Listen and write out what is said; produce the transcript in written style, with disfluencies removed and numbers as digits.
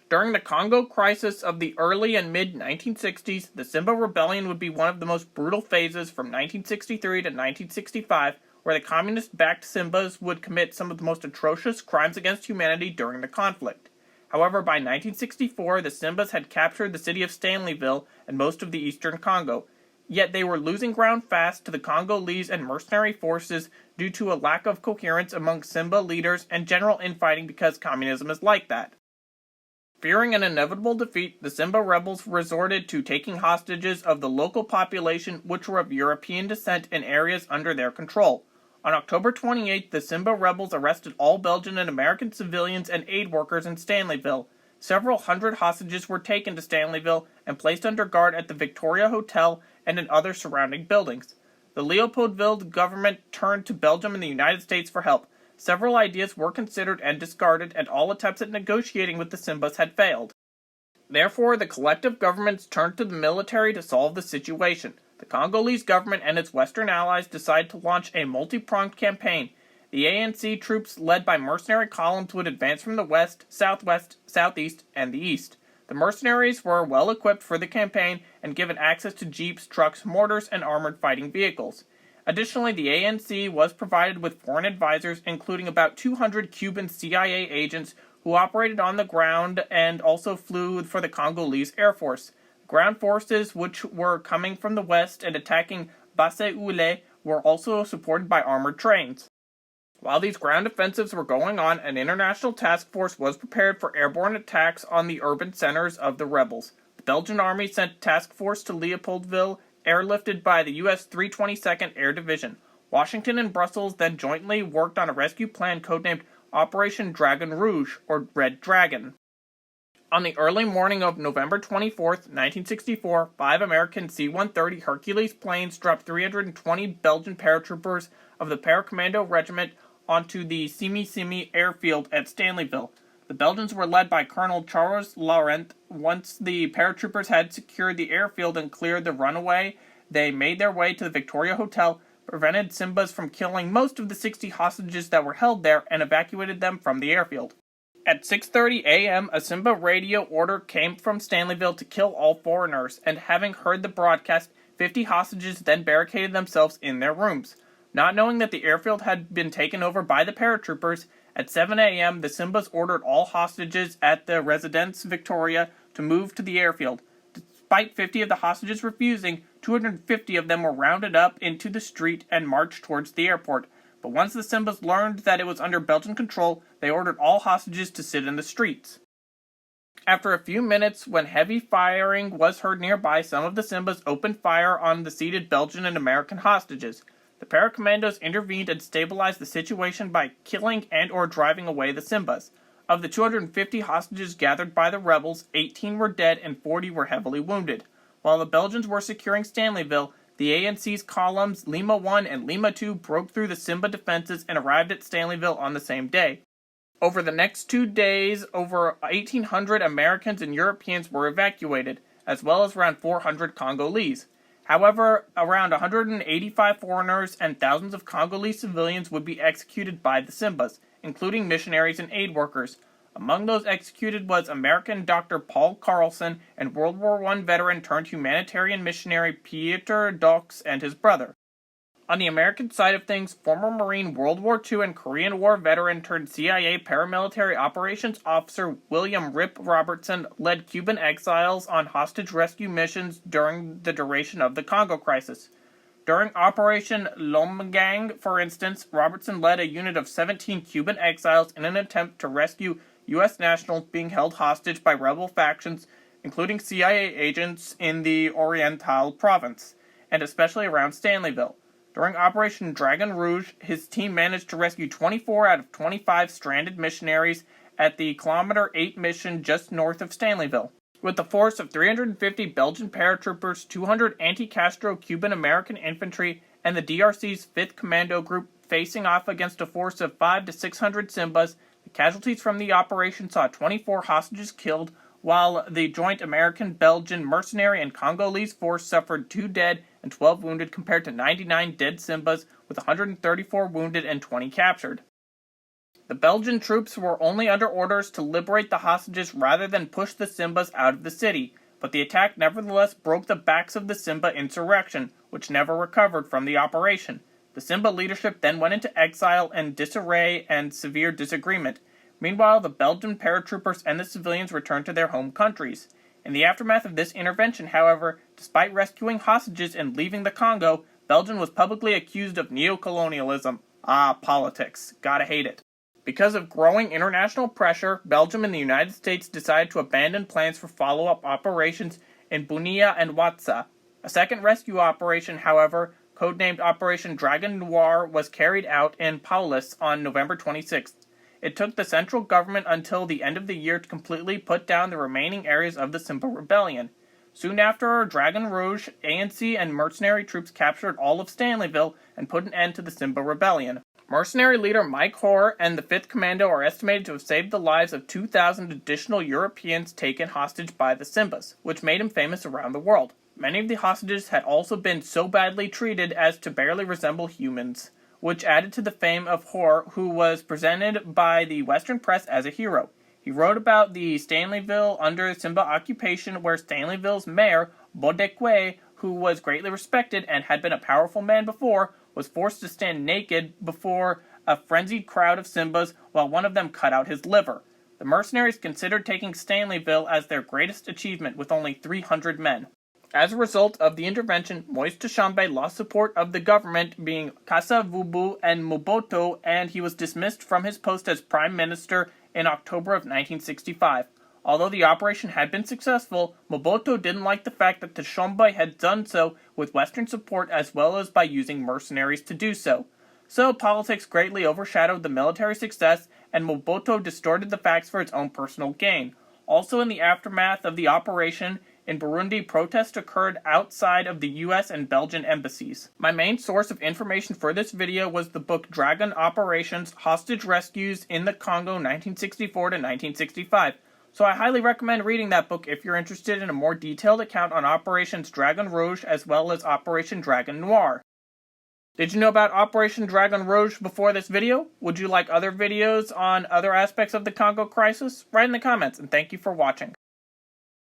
During the Congo Crisis of the early and mid-1960s, the Simba Rebellion would be one of the most brutal phases from 1963 to 1965, where the communist-backed Simbas would commit some of the most atrocious crimes against humanity during the conflict. However, by 1964, the Simbas had captured the city of Stanleyville and most of the eastern Congo, yet they were losing ground fast to the Congolese and mercenary forces due to a lack of coherence among Simba leaders and general infighting because communism is like that. Fearing an inevitable defeat, the Simba rebels resorted to taking hostages of the local population, which were of European descent, in areas under their control. On October 28th, the Simba rebels arrested all Belgian and American civilians and aid workers in Stanleyville. Several hundred hostages were taken to Stanleyville and placed under guard at the Victoria Hotel and in other surrounding buildings. The Leopoldville government turned to Belgium and the United States for help. Several ideas were considered and discarded, and all attempts at negotiating with the Simbas had failed. Therefore, the collective governments turned to the military to solve the situation. The Congolese government and its Western allies decided to launch a multi-pronged campaign. The ANC troops, led by mercenary columns, would advance from the west, southwest, southeast, and the east. The mercenaries were well equipped for the campaign and given access to jeeps, trucks, mortars, and armored fighting vehicles. Additionally, the ANC was provided with foreign advisors, including about 200 Cuban CIA agents who operated on the ground and also flew for the Congolese Air Force. Ground forces, which were coming from the west and attacking Basse-Oulé, were also supported by armored trains. While these ground offensives were going on, an international task force was prepared for airborne attacks on the urban centers of the rebels. The Belgian army sent a task force to Leopoldville, airlifted by the U.S. 322nd Air Division. Washington and Brussels then jointly worked on a rescue plan codenamed Operation Dragon Rouge, or Red Dragon. On the early morning of November 24, 1964, 5 American C-130 Hercules planes dropped 320 Belgian paratroopers of the Paracommando Regiment onto the Simi airfield at Stanleyville. The Belgians were led by Colonel Charles Laurent. Once the paratroopers had secured the airfield and cleared the runway, they made their way to the Victoria Hotel, prevented Simbas from killing most of the 60 hostages that were held there, and evacuated them from the airfield. At 6:30 a.m., a Simba radio order came from Stanleyville to kill all foreigners, and having heard the broadcast, 50 hostages then barricaded themselves in their rooms. Not knowing that the airfield had been taken over by the paratroopers, at 7 a.m., the Simbas ordered all hostages at the Residence Victoria to move to the airfield. Despite 50 of the hostages refusing, 250 of them were rounded up into the street and marched towards the airport. But once the Simbas learned that it was under Belgian control, they ordered all hostages to sit in the streets. After a few minutes, when heavy firing was heard nearby, some of the Simbas opened fire on the seated Belgian and American hostages. The paracommandos intervened and stabilized the situation by killing and or driving away the Simbas. Of the 250 hostages gathered by the rebels, 18 were dead and 40 were heavily wounded. While the Belgians were securing Stanleyville, the ANC's columns Lima 1 and Lima 2 broke through the Simba defenses and arrived at Stanleyville on the same day. Over the next 2 days, over 1,800 Americans and Europeans were evacuated, as well as around 400 Congolese. However, around 185 foreigners and thousands of Congolese civilians would be executed by the Simbas, including missionaries and aid workers. Among those executed was American Dr. Paul Carlson and World War I veteran turned humanitarian missionary Pieter Dox and his brother. On the American side of things, former Marine World War II and Korean War veteran turned CIA paramilitary operations officer William Rip Robertson led Cuban exiles on hostage rescue missions during the duration of the Congo Crisis. During Operation Lomgang, for instance, Robertson led a unit of 17 Cuban exiles in an attempt to rescue U.S. nationals being held hostage by rebel factions, including CIA agents in the Oriental province, and especially around Stanleyville. During Operation Dragon Rouge, his team managed to rescue 24 out of 25 stranded missionaries at the Kilometer 8 mission just north of Stanleyville. With a force of 350 Belgian paratroopers, 200 anti-Castro Cuban-American infantry, and the DRC's 5th Commando Group facing off against a force of 500 to 600 Simbas, the casualties from the operation saw 24 hostages killed, while the joint American-Belgian mercenary and Congolese force suffered 2 dead and 12 wounded compared to 99 dead Simbas, with 134 wounded and 20 captured. The Belgian troops were only under orders to liberate the hostages rather than push the Simbas out of the city, but the attack nevertheless broke the backs of the Simba insurrection, which never recovered from the operation. The Simba leadership then went into exile in disarray and severe disagreement. Meanwhile, the Belgian paratroopers and the civilians returned to their home countries. In the aftermath of this intervention, however, despite rescuing hostages and leaving the Congo, Belgium was publicly accused of neocolonialism. Politics. Gotta hate it. Because of growing international pressure, Belgium and the United States decided to abandon plans for follow-up operations in Bunia and Watsa. A second rescue operation, however, codenamed Operation Dragon Rouge, was carried out in Paulus on November 26th. It took the central government until the end of the year to completely put down the remaining areas of the Simba rebellion. Soon after Dragon Rouge, ANC and mercenary troops captured all of Stanleyville and put an end to the Simba rebellion. Mercenary leader Mike Hoare and the 5th Commando are estimated to have saved the lives of 2,000 additional Europeans taken hostage by the Simbas, which made him famous around the world. Many of the hostages had also been so badly treated as to barely resemble humans, which added to the fame of Hoare, who was presented by the Western press as a hero. He wrote about the Stanleyville under Simba occupation, where Stanleyville's mayor, Bodekwe, who was greatly respected and had been a powerful man before, was forced to stand naked before a frenzied crowd of Simbas while one of them cut out his liver. The mercenaries considered taking Stanleyville as their greatest achievement with only 300 men. As a result of the intervention, Moise Tshombe lost support of the government, being Kasavubu and Mobutu, and he was dismissed from his post as prime minister in October of 1965. Although the operation had been successful, Mobutu didn't like the fact that Tshombe had done so with Western support as well as by using mercenaries to do so. So politics greatly overshadowed the military success, and Mobutu distorted the facts for its own personal gain. Also in the aftermath of the operation, in Burundi, protests occurred outside of the US and Belgian embassies. My main source of information for this video was the book Dragon Operations, Hostage Rescues in the Congo 1964 to 1965. So I highly recommend reading that book if you're interested in a more detailed account on Operations Dragon Rouge as well as Operation Dragon Noir. Did you know about Operation Dragon Rouge before this video? Would you like other videos on other aspects of the Congo Crisis? Write in the comments, and thank you for watching.